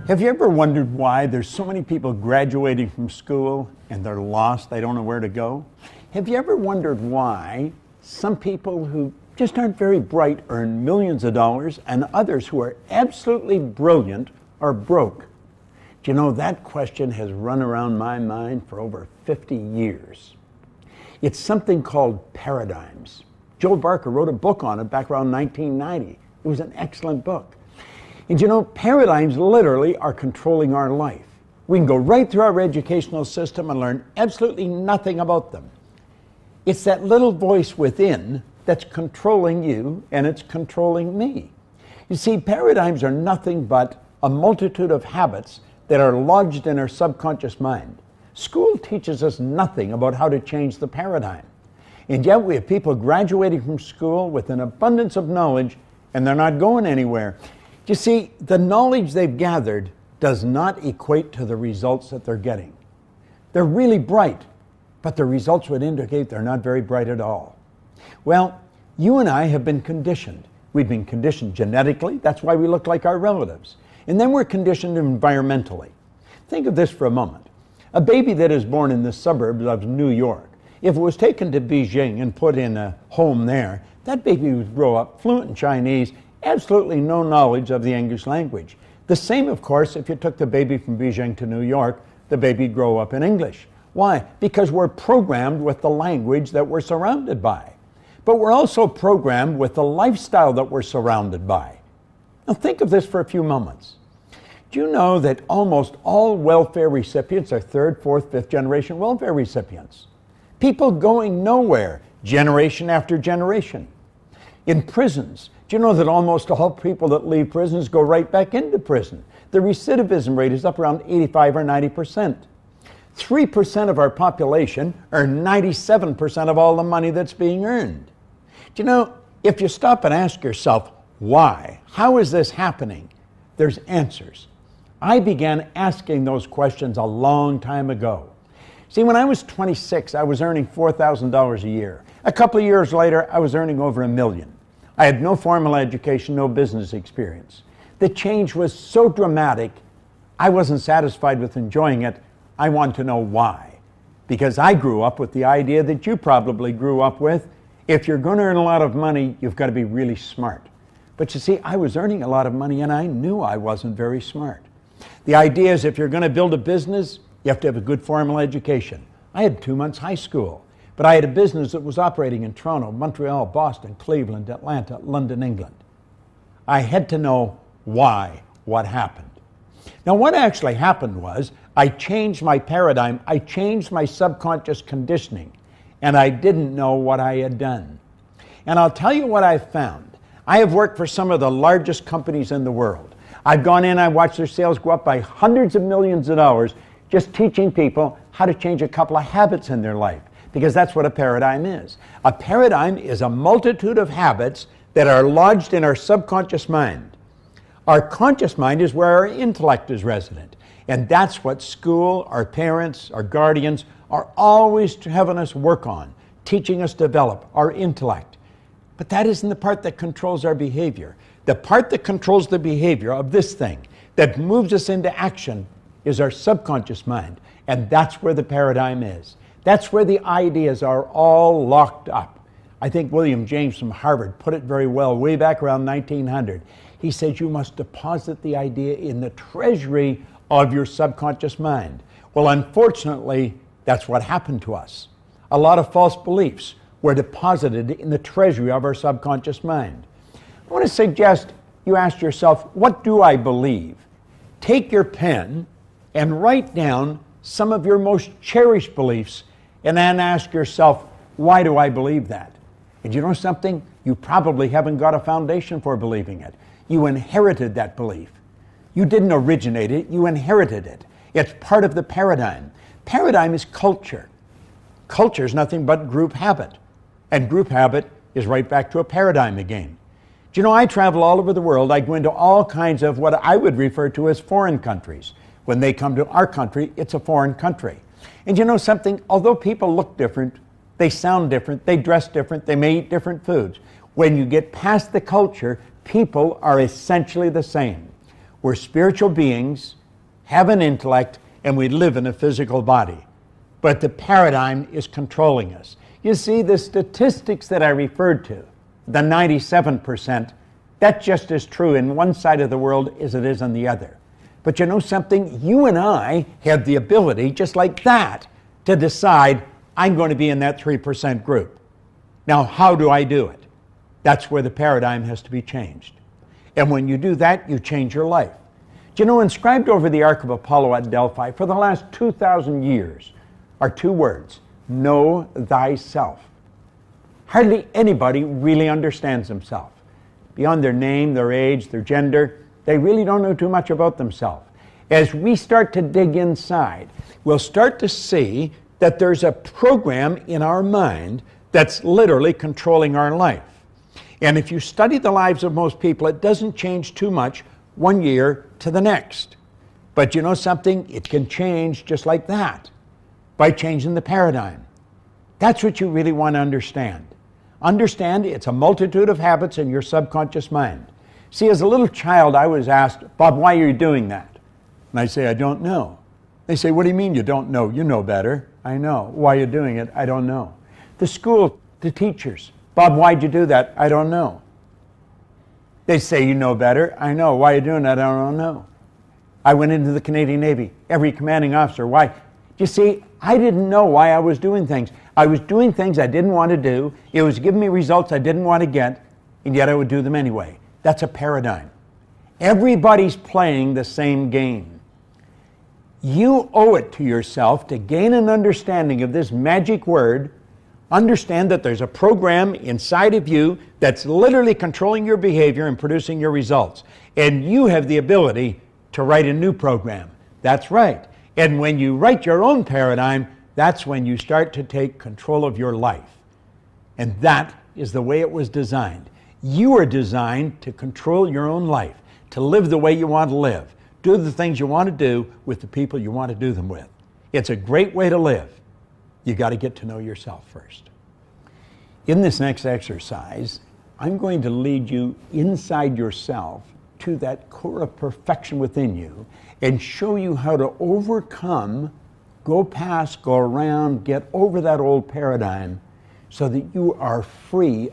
Have you ever wondered why there's so many people graduating from school and they're lost, they don't know where to go? Have you ever wondered why some people who just aren't very bright earn millions of dollars and others who are absolutely brilliant are broke? Do you know, that question has run around my mind for over 50 years. It's something called paradigms. Joe Barker wrote a book on it back around 1990. It was an excellent book. And you know, paradigms literally are controlling our life. We can go right through our educational system and learn absolutely nothing about them. It's that little voice within that's controlling you, and it's controlling me. You see, paradigms are nothing but a multitude of habits that are lodged in our subconscious mind. School teaches us nothing about how to change the paradigm. And yet we have people graduating from school with an abundance of knowledge, and they're not going anywhere. You see, the knowledge they've gathered does not equate to the results that they're getting. They're really bright, but the results would indicate they're not very bright at all. Well, you and I have been conditioned. We've been conditioned genetically. That's why we look like our relatives. And then we're conditioned environmentally. Think of this for a moment. A baby that is born in the suburbs of New York, if it was taken to Beijing and put in a home there, that baby would grow up fluent in Chinese, absolutely no knowledge of the English language. The same, of course, if you took the baby from Beijing to New York, the baby would grow up in English. Why? Because we're programmed with the language that we're surrounded by. But we're also programmed with the lifestyle that we're surrounded by. Now think of this for a few moments. Do you know that almost all welfare recipients are third, fourth, fifth generation welfare recipients? People going nowhere, generation after generation. In prisons, do you know that almost all people that leave prisons go right back into prison? The recidivism rate is up around 85 or 90%. 3% of our population earn 97% of all the money that's being earned. Do you know, if you stop and ask yourself, why? How is this happening? There's answers. I began asking those questions a long time ago. See, when I was 26, I was earning $4,000 a year. A couple of years later, I was earning over $1 million. I had no formal education, no business experience. The change was so dramatic, I wasn't satisfied with enjoying it. I wanted to know why. Because I grew up with the idea that you probably grew up with. If you're going to earn a lot of money, you've got to be really smart. But you see, I was earning a lot of money and I knew I wasn't very smart. The idea is if you're going to build a business, you have to have a good formal education. I had 2 months high school. But I had a business that was operating in Toronto, Montreal, Boston, Cleveland, Atlanta, London, England. I had to know why, what happened. Now, what actually happened was I changed my paradigm, I changed my subconscious conditioning, and I didn't know what I had done. And I'll tell you what I've found. I have worked for some of the largest companies in the world. I've gone in, I watched their sales go up by hundreds of millions of dollars just teaching people how to change a couple of habits in their life. Because that's what a paradigm is. A paradigm is a multitude of habits that are lodged in our subconscious mind. Our conscious mind is where our intellect is resident. And that's what school, our parents, our guardians are always having us work on, teaching us to develop our intellect. But that isn't the part that controls our behavior. The part that controls the behavior of this thing, that moves us into action, is our subconscious mind. And that's where the paradigm is. That's where the ideas are all locked up. I think William James from Harvard put it very well way back around 1900. He said you must deposit the idea in the treasury of your subconscious mind. Well, unfortunately, that's what happened to us. A lot of false beliefs were deposited in the treasury of our subconscious mind. I want to suggest you ask yourself, what do I believe? Take your pen and write down some of your most cherished beliefs and then ask yourself, why do I believe that? And you know something? You probably haven't got a foundation for believing it. You inherited that belief. You didn't originate it, you inherited it. It's part of the paradigm. Paradigm is culture. Culture is nothing but group habit. And group habit is right back to a paradigm again. Do you know, I travel all over the world. I go into all kinds of what I would refer to as foreign countries. When they come to our country, it's a foreign country. And you know something? Although people look different, they sound different, they dress different, they may eat different foods. When you get past the culture, people are essentially the same. We're spiritual beings, have an intellect, and we live in a physical body. But the paradigm is controlling us. You see, the statistics that I referred to, the 97%, that's just as true in one side of the world as it is on the other. But you know something? You and I have the ability, just like that, to decide, I'm going to be in that 3% group. Now, how do I do it? That's where the paradigm has to be changed. And when you do that, you change your life. Do you know, inscribed over the Ark of Apollo at Delphi for the last 2,000 years are two words: know thyself. Hardly anybody really understands themselves. Beyond their name, their age, their gender, they really don't know too much about themselves. As we start to dig inside, we'll start to see that there's a program in our mind that's literally controlling our life. And if you study the lives of most people, it doesn't change too much one year to the next. But you know something? It can change just like that, by changing the paradigm. That's what you really want to understand. Understand it's a multitude of habits in your subconscious mind. See, as a little child, I was asked, Bob, why are you doing that? And I say, I don't know. They say, what do you mean you don't know? You know better. I know. Why are you doing it? I don't know. The school, the teachers, Bob, why'd you do that? I don't know. They say, you know better. I know. Why are you doing that? I don't know. I went into the Canadian Navy. Every commanding officer, why? You see, I didn't know why I was doing things. I was doing things I didn't want to do. It was giving me results I didn't want to get, and yet I would do them anyway. That's a paradigm. Everybody's playing the same game. You owe it to yourself to gain an understanding of this magic word. Understand that there's a program inside of you that's literally controlling your behavior and producing your results. And you have the ability to write a new program. That's right. And when you write your own paradigm, that's when you start to take control of your life. And that is the way it was designed. You are designed to control your own life, to live the way you want to live, do the things you want to do with the people you want to do them with. It's a great way to live. You got to get to know yourself first. In this next exercise, I'm going to lead you inside yourself to that core of perfection within you and show you how to overcome, go past, go around, get over that old paradigm so that you are free.